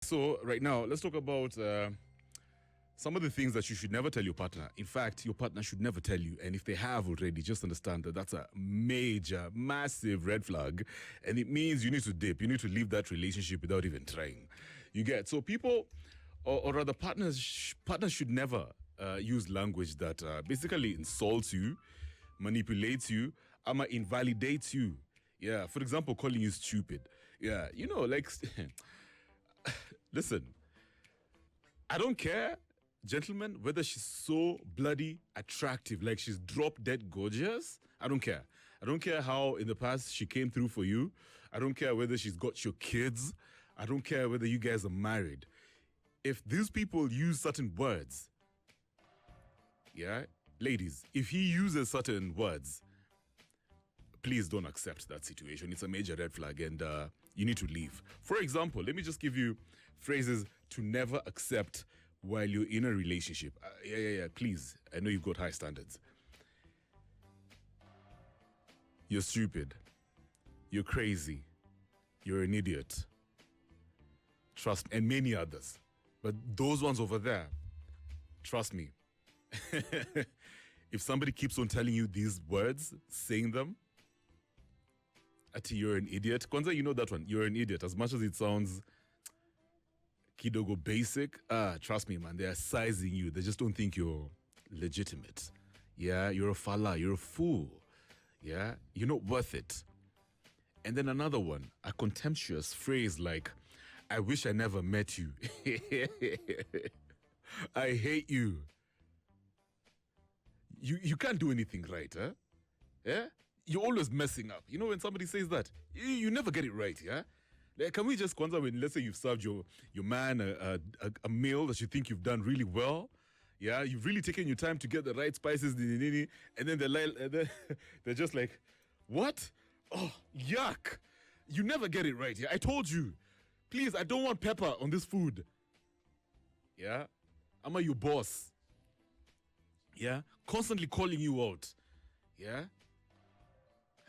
So right now, let's talk about some of the things that you should never tell your partner. In fact, your partner should never tell you. And if they have already, just understand that that's a major, massive red flag. And it means you need to dip. You need to leave that relationship without even trying. You get? So people, or rather partners should never use language that basically insults you, manipulates you, invalidates you. Yeah, for example, calling you stupid. Yeah, like... Listen, I don't care, gentlemen, whether she's so bloody attractive, like she's drop dead gorgeous. I don't care. I don't care how in the past she came through for you. I don't care whether she's got your kids. I don't care whether you guys are married. If these people use certain words, yeah, ladies, if he uses certain words, please don't accept that situation. It's a major red flag and you need to leave. For example, let me just give you phrases to never accept while you're in a relationship. Yeah, please. I know you've got high standards. You're stupid. You're crazy. You're an idiot. Trust, and many others. But those ones over there, trust me. If somebody keeps on telling you these words, saying them, Ati, you're an idiot. Kwanza, you know that one. You're an idiot. As much as it sounds kidogo basic, trust me, man. They are sizing you. They just don't think you're legitimate. Yeah, you're a fala. You're a fool. Yeah, you're not worth it. And then another one, a contemptuous phrase like, I wish I never met you. I hate you. You can't do anything right, huh? Yeah? You're always messing up. You know when somebody says that, you never get it right, yeah? Like, can we just, Kwanza, when let's say you've served your man a meal that you think you've done really well, yeah? You've really taken your time to get the right spices, and then they're just like, what? Oh, yuck. You never get it right, yeah? I told you. Please, I don't want pepper on this food. Yeah? Am I your boss? Yeah? Constantly calling you out. Yeah?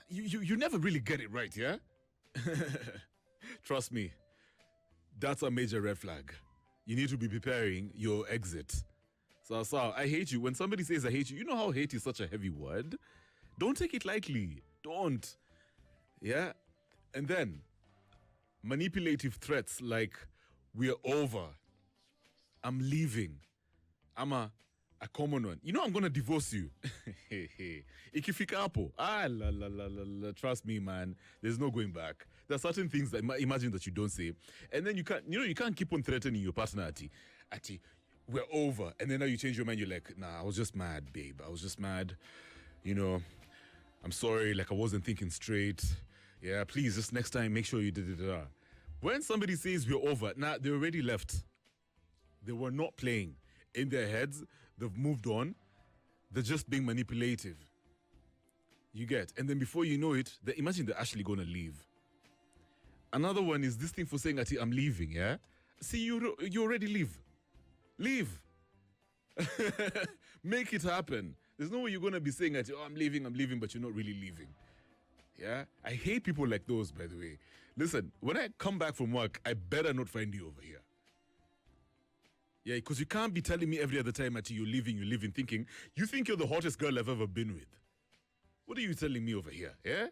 You never really get it right, yeah? Trust me, that's a major red flag. You need to be preparing your exit. So, I hate you. When somebody says I hate you, you know how hate is such a heavy word? Don't take it lightly. Don't. Yeah? And then, manipulative threats like, we're over. I'm leaving. I'm a common one. You know I'm going to divorce you. Ikifika hapo. Trust me, man. There's no going back. There are certain things that imagine that you don't say. And then you can't keep on threatening your partner, Ati, we're over. And then now you change your mind. You're like, nah, I was just mad, babe. I was just mad. I'm sorry. Like I wasn't thinking straight. Yeah, please, just next time, make sure you did it. When somebody says we're over, they already left. They were not playing. In their heads, they've moved on. They're just being manipulative. You get? And then before you know it, imagine they're actually going to leave. Another one is this thing for saying, I'm leaving, yeah? See, you already leave. Leave. Make it happen. There's no way you're going to be saying, I'm leaving, but you're not really leaving. Yeah? I hate people like those, by the way. Listen, when I come back from work, I better not find you over here. Yeah, because you can't be telling me every other time you're leaving, thinking, you think you're the hottest girl I've ever been with. What are you telling me over here, yeah?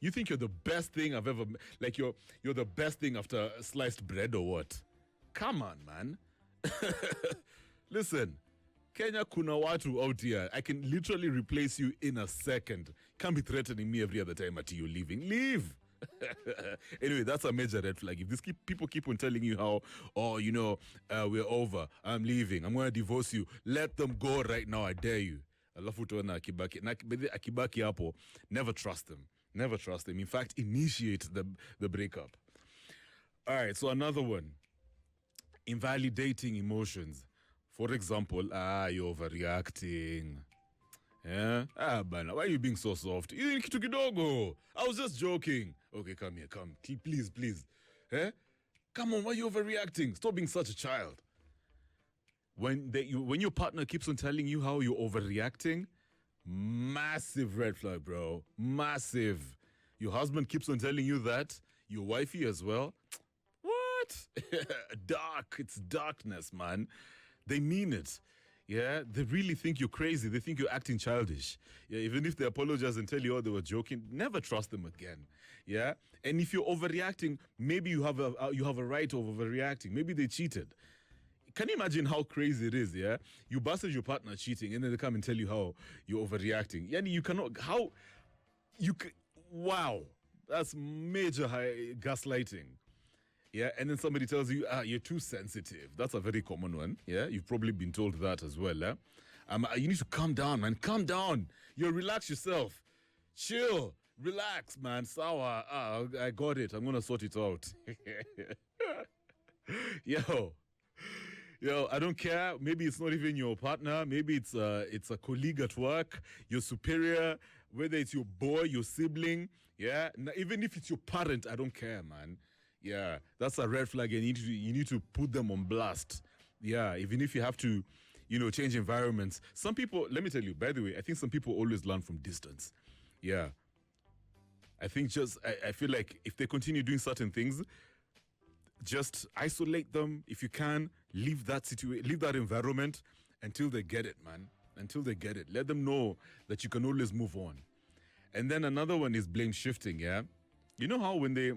You think you're the best thing I've ever... Like, you're the best thing after sliced bread or what? Come on, man. Listen, Kenya kuna watu out here. I can literally replace you in a second. Can't be threatening me every other time you're leaving. Leave! Anyway, that's a major red flag. If these people keep on telling you how, we're over, I'm leaving, I'm going to divorce you, let them go right now, I dare you. Alafu tuona akibaki hapo, never trust them. Never trust them. In fact, initiate the breakup. All right, so another one. Invalidating emotions. For example, you're overreacting. Yeah? Bana, why are you being so soft? Kitu kidogo. I was just joking. Okay, come here, come. Please. Eh? Come on, why are you overreacting? Stop being such a child. When your partner keeps on telling you how you're overreacting, massive red flag, bro. Massive. Your husband keeps on telling you that. Your wifey as well. What? what? Dark. It's darkness, man. They mean it. Yeah, they really think you're crazy. They think you're acting childish. Yeah, even if they apologize and tell you, oh, they were joking, never trust them again. Yeah, and if you're overreacting, maybe you have a right of overreacting. Maybe they cheated. Can you imagine how crazy it is? Yeah, you busted your partner cheating, and then they come and tell you how you're overreacting. Yeah, you cannot. How you? Wow, that's major gaslighting. Yeah, and then somebody tells you, you're too sensitive. That's a very common one. Yeah, you've probably been told that as well. You need to calm down, man. Calm down. Relax yourself. Chill. Relax, man. Sour. I got it. I'm going to sort it out. Yo, I don't care. Maybe it's not even your partner. Maybe it's a colleague at work, your superior, whether it's your boy, your sibling. Yeah, even if it's your parent, I don't care, man. Yeah, that's a red flag, and you need to put them on blast. Yeah, even if you have to, change environments. Some people, let me tell you, by the way, I think some people always learn from distance. Yeah. I think I feel like if they continue doing certain things, just isolate them if you can. Leave that environment until they get it, man. Until they get it. Let them know that you can always move on. And then another one is blame shifting, yeah? You know how when they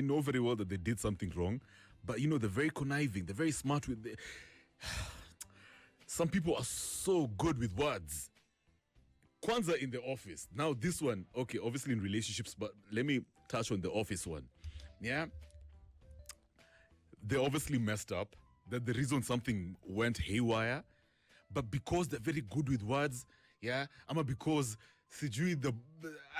know very well that they did something wrong, but they're very conniving, they're very smart with it. Some people are so good with words. Kwanzaa in the office. Now this one, okay, obviously in relationships, but let me touch on the office one. Yeah? They obviously messed up. That the reason something went haywire, but because they're very good with words, yeah, because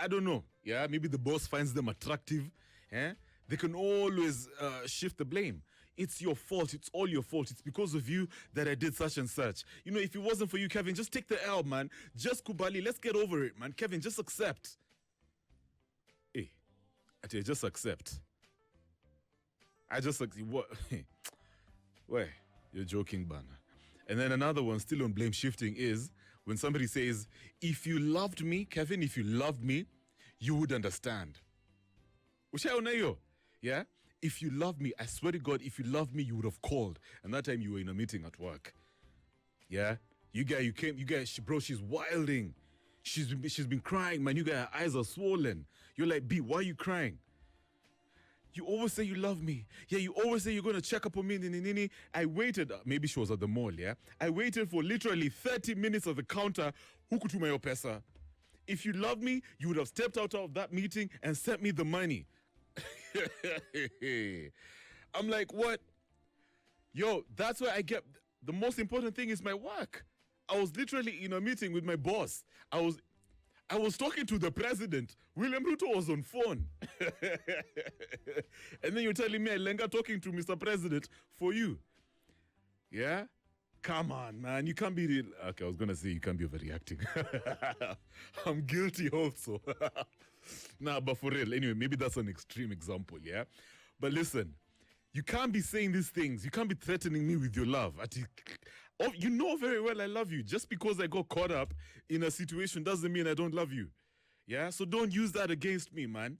I don't know, yeah, maybe the boss finds them attractive, yeah, they can always shift the blame. It's your fault. It's all your fault. It's because of you that I did such and such. If it wasn't for you, Kevin, just take the L, man. Just Kubali. Let's get over it, man. Kevin, just accept. Hey, just accept. I just like what? Where? You're joking, Bana. And then another one, still on blame shifting, is when somebody says, if you loved me, Kevin, if you loved me, you would understand. Yeah? If you love me, I swear to God, if you loved me, you would have called. And that time you were in a meeting at work. Yeah? You guys, bro, she's wilding. She's been crying, man. You guys, her eyes are swollen. You're like, B, why are you crying? You always say you love me. Yeah, you always say you're going to check up on me. I waited. Maybe she was at the mall, yeah? I waited for literally 30 minutes at the counter. Hukutuma yo pesa. If you loved me, you would have stepped out of that meeting and sent me the money. I'm like, what? Yo, that's why I get... The most important thing is my work. I was literally in a meeting with my boss. I was talking to the president. William Ruto was on phone. And then you're telling me I Lenga talking to Mr. President for you. Yeah? Come on, man. You can't be... Okay, I was going to say you can't be overreacting. I'm guilty also. Nah, but for real. Anyway, maybe that's an extreme example, yeah? But listen, you can't be saying these things. You can't be threatening me with your love. You know very well I love you. Just because I got caught up in a situation doesn't mean I don't love you. Yeah? So don't use that against me, man.